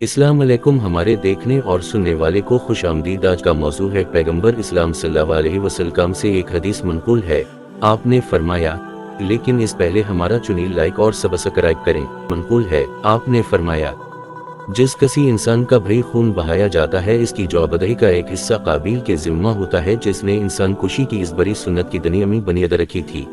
अस्सलाम अलैकुम। हमारे देखने और सुनने वाले को खुश आमदीद। आज का मौजू है पैगंबर इस्लाम सल्लल्लाहु अलैहि वसल्लम से एक हदीस मनक़ूल है। आपने फरमाया, लेकिन इस पहले हमारा चैनल लाइक और सब्सक्राइब करें। मनक़ूल है, आपने फरमाया, जिस किसी इंसान का भाई खून बहाया जाता है, इसकी जवाबदेही का एक हिस्सा काबिल के जिम्मा होता है, जिसने इंसान कुशी की इस बड़ी सुन्नत की दुनिया में बुनियाद रखी थी।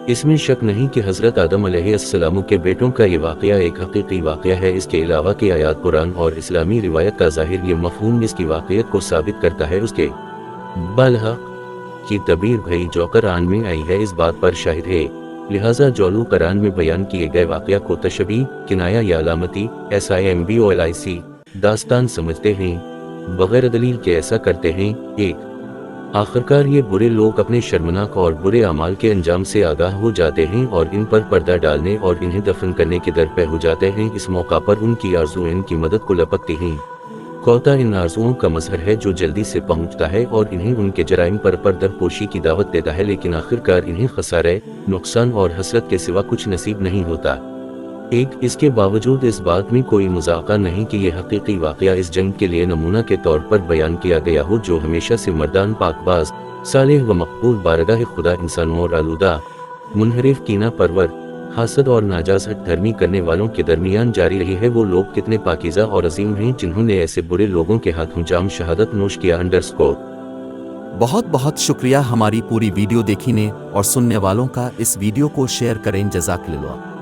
इसमें शक नहीं कि हज़रत आदम अलैहिस्सलाम के बेटों का ये वाक़या एक हकीकी वाक़या है। इसके अलावा के आयात कुरान और इस्लामी रिवायत का ज़ाहिर ये मफ़हूम इसकी वाक़ियत को साबित करता है। उसके बलहक की तबीर भई जो कुरान में आई है, इस बात पर शाहिद है। लिहाजा जो कुरान में बयान किए गए वाक़या को तशबीह, किनाया या अलामती SIMBOLIC दास्तान समझते हैं, बग़ैर दलील के ऐसा करते हैं। एक आखिरकार ये बुरे लोग अपने शर्मनाक और बुरे अमाल के अंजाम से आगाह हो जाते हैं और इन पर पर्दा डालने और इन्हें दफन करने के दर पे हो जाते हैं। इस मौका पर उनकी आरज़ू इनकी मदद को लपकती हैं। खोता इन आरज़ुओं का मज़हर है जो जल्दी से पहुंचता है और इन्हें उनके जराइम पर पर्दापोशी की दावत देता है, लेकिन आखिरकार इन्हें खसारे, नुकसान और हसरत के सिवा कुछ नसीब नहीं होता। इसके बावजूद इस बात में कोई मुज़ाक़ा नहीं कि यह हकीकी वाक़या इस जंग के लिए नमूना के तौर पर बयान किया गया हो, जो हमेशा से मर्दान पाकबाज, सालेह व मकबूल बारगाह खुदा इंसानों और आलूदा, मुनहरिफ, कीना परवर, हासद और नाजायज़ धर्मी करने वालों के दरमियान जारी रही है। वो लोग कितने पाकीज़ा और अजीम हैं जिन्होंने ऐसे बुरे लोगों के हाथों जाम शहादत नोश किया। बहुत बहुत शुक्रिया हमारी पूरी वीडियो देखने और सुनने वालों का। इस वीडियो को शेयर करें। जज़ाकल्लाह।